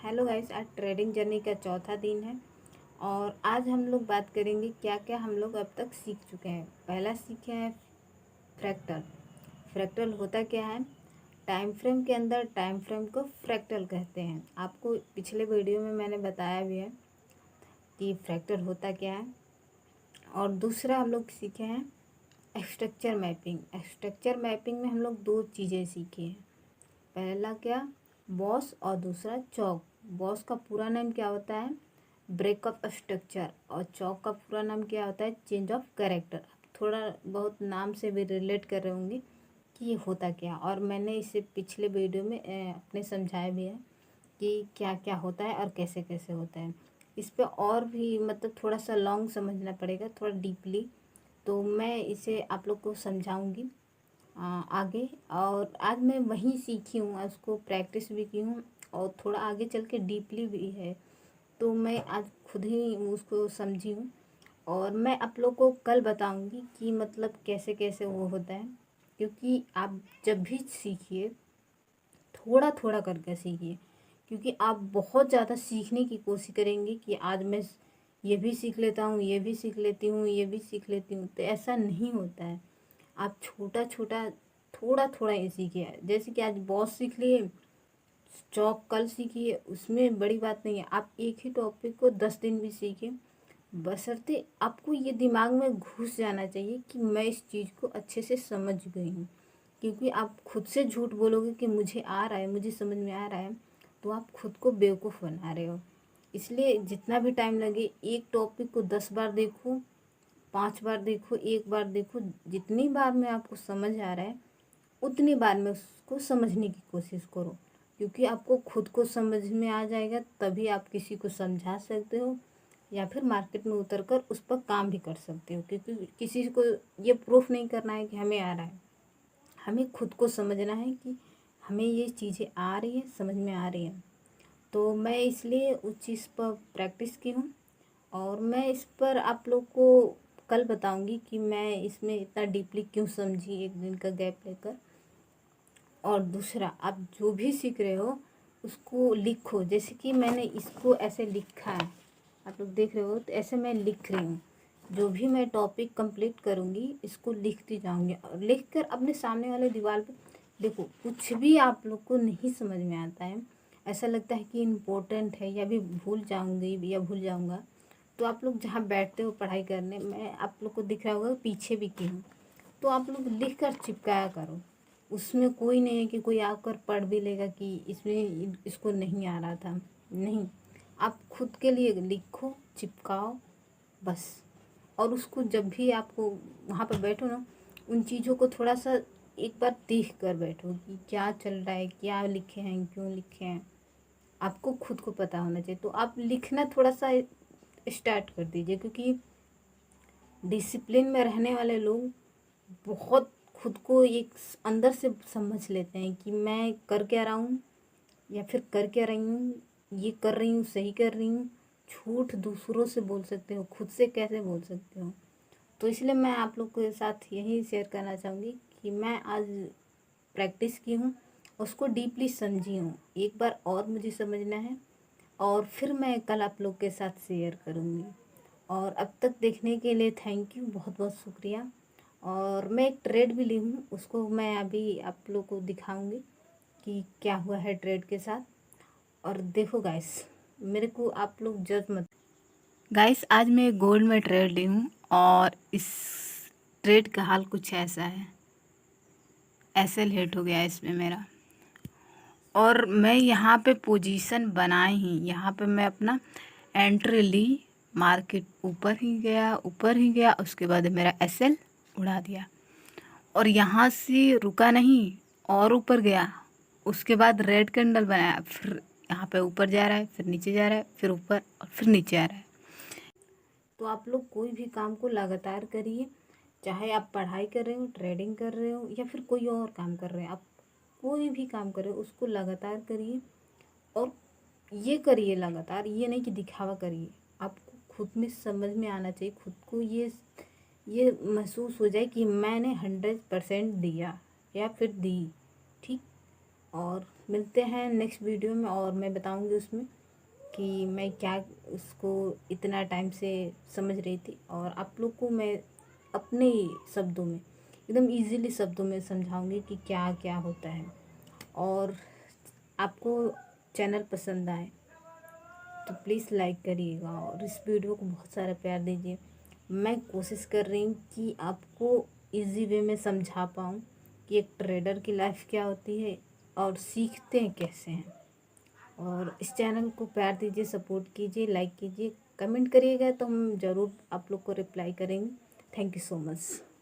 Hello guys, आज trading journey का चौथा दिन है और आज हम लोग बात करेंगे क्या क्या हम लोग अब तक सीख चुके हैं। पहला सीखे हैं फ्रैक्टल। फ्रैक्टल होता क्या है? टाइम फ्रेम के अंदर टाइम फ्रेम को फ्रैक्टल कहते हैं। आपको पिछले वीडियो में मैंने बताया भी है कि फ्रैक्टल होता क्या है। और दूसरा हम लोग सीखे हैं स्ट्रक्चर मैपिंग। स्ट्रक्चर मैपिंग में हम लोग दो चीज़ें सीखे हैं। पहला क्या? बॉस और दूसरा चौक। बॉस का पूरा नाम क्या होता है? Breakup structure. और चौक का पूरा नाम क्या होता है? Change of character. थोड़ा बहुत नाम से भी रिलेट कर रहे होंगे कि ये होता क्या, और मैंने इसे पिछले वीडियो में अपने समझाया भी है कि क्या क्या होता है और कैसे कैसे होता है। इस पे और भी मतलब थोड़ा सा लॉन्ग समझना पड़ेगा, थोड़ा डीपली, तो मैं इसे आप लोग को समझाऊंगी आगे। और आज मैं वहीं सीखी हूँ, उसको प्रैक्टिस भी की हूँ और थोड़ा आगे चल के डीपली भी है, तो मैं आज खुद ही उसको समझी हूँ। और मैं आप लोग को कल बताऊंगी कि मतलब कैसे कैसे वो होता है, क्योंकि आप जब भी सीखिए थोड़ा थोड़ा करके सीखिए, क्योंकि आप बहुत ज़्यादा सीखने की कोशिश करेंगे कि आज मैं ये भी सीख लेता हूँ, ये भी सीख लेती हूँ, ये भी सीख लेती हूँ, तो ऐसा नहीं होता है। आप छोटा छोटा थोड़ा थोड़ा ही सीखिए। जैसे कि आज बॉस सीख लिए, चौक कल सीखिए, उसमें बड़ी बात नहीं है। आप एक ही टॉपिक को 10 दिन भी सीखें, बशर्ते आपको ये दिमाग में घुस जाना चाहिए कि मैं इस चीज़ को अच्छे से समझ गई हूँ। क्योंकि आप खुद से झूठ बोलोगे कि मुझे आ रहा है, मुझे समझ में आ रहा है, तो आप खुद को बेवकूफ़ बना रहे हो। इसलिए जितना भी टाइम लगे, एक टॉपिक को 10 बार देखो, 5 बार देखो, एक बार देखो, जितनी बार में आपको समझ आ रहा है उतनी बार में उसको समझने की कोशिश करो। क्योंकि आपको खुद को समझ में आ जाएगा तभी आप किसी को समझा सकते हो, या फिर मार्केट में उतर कर उस पर काम भी कर सकते हो। क्योंकि किसी को ये प्रूफ नहीं करना है कि हमें आ रहा है, हमें खुद को समझना है कि हमें ये चीज़ें आ रही है, समझ में आ रही है। तो मैं इसलिए उस चीज़ पर प्रैक्टिस की हूँ और मैं इस पर आप लोग को कल बताऊंगी कि मैं इसमें इतना डीपली क्यों समझी, एक दिन का गैप लेकर। और दूसरा, आप जो भी सीख रहे हो उसको लिखो। जैसे कि मैंने इसको ऐसे लिखा है, आप लोग देख रहे हो, तो ऐसे मैं लिख रही हूँ। जो भी मैं टॉपिक कंप्लीट करूँगी इसको लिखती जाऊँगी, और लिख कर अपने सामने वाले दीवार पे देखो। कुछ भी आप लोग को नहीं समझ में आता है, ऐसा लगता है कि इम्पोर्टेंट है या भी भूल जाऊँगी या भूल जाऊँगा, तो आप लोग जहाँ बैठते हो पढ़ाई करने, मैं आप लोग को दिख रहा होगा पीछे भी की हूँ, तो आप लोग लिख कर चिपकाया करो। उसमें कोई नहीं है कि कोई आकर पढ़ भी लेगा कि इसमें इसको नहीं आ रहा था, नहीं। आप खुद के लिए लिखो, चिपकाओ, बस। और उसको जब भी आपको वहाँ पर बैठो ना, उन चीज़ों को थोड़ा सा एक बार देख कर बैठो कि क्या चल रहा है, क्या लिखे हैं, क्यों लिखे हैं, आपको खुद को पता होना चाहिए। तो आप लिखना थोड़ा सा स्टार्ट कर दीजिए, क्योंकि डिसिप्लिन में रहने वाले लोग बहुत खुद को एक अंदर से समझ लेते हैं कि मैं कर क्या रहा हूँ या फिर कर क्या रही हूँ, ये कर रही हूँ, सही कर रही हूँ। झूठ दूसरों से बोल सकते हो, खुद से कैसे बोल सकते हो? तो इसलिए मैं आप लोग के साथ यही शेयर करना चाहूँगी कि मैं आज प्रैक्टिस की हूँ, उसको डीपली समझी हूँ। एक बार और मुझे समझना है और फिर मैं कल आप लोग के साथ शेयर करूँगी। और अब तक देखने के लिए थैंक यू, बहुत बहुत शुक्रिया। और मैं एक ट्रेड भी ली हूँ, उसको मैं अभी आप लोग को दिखाऊंगी कि क्या हुआ है ट्रेड के साथ। और देखो गाइस, मेरे को आप लोग जज मत। गाइस, आज मैं गोल्ड में ट्रेड ली हूँ और इस ट्रेड का हाल कुछ ऐसा है। ऐसे लेट हो गया इसमें मेरा, और मैं यहाँ पे पोजीशन बनाई ही, यहाँ पे मैं अपना एंट्री ली, मार्केट ऊपर ही गया, ऊपर ही गया, उसके बाद मेरा एसएल उड़ा दिया, और यहाँ से रुका नहीं और ऊपर गया। उसके बाद रेड कैंडल बनाया, फिर यहाँ पे ऊपर जा रहा है, फिर नीचे जा रहा है, फिर ऊपर और फिर नीचे आ रहा है। तो आप लोग कोई भी काम को लगातार करिए, चाहे आप पढ़ाई कर रहे हो, ट्रेडिंग कर रहे हो, या फिर कोई और काम कर रहे हो। आप कोई भी काम कर रहे हो उसको लगातार करिए, और ये करिए लगातार, ये नहीं कि दिखावा करिए। आपको खुद में समझ में आना चाहिए, खुद को ये महसूस हो जाए कि मैंने 100% दिया या फिर दी, ठीक। और मिलते हैं नेक्स्ट वीडियो में, और मैं बताऊंगी उसमें कि मैं क्या उसको इतना टाइम से समझ रही थी, और आप लोग को मैं अपने शब्दों में, एकदम इजीली शब्दों में समझाऊंगी कि क्या क्या होता है। और आपको चैनल पसंद आए तो प्लीज़ लाइक करिएगा और इस वीडियो को बहुत सारा प्यार दीजिए। मैं कोशिश कर रही हूँ कि आपको इजी वे में समझा पाऊँ कि एक ट्रेडर की लाइफ क्या होती है और सीखते हैं कैसे हैं। और इस चैनल को प्यार दीजिए, सपोर्ट कीजिए, लाइक कीजिए, कमेंट करिएगा तो हम ज़रूर आप लोग को रिप्लाई करेंगे। Thank you so much.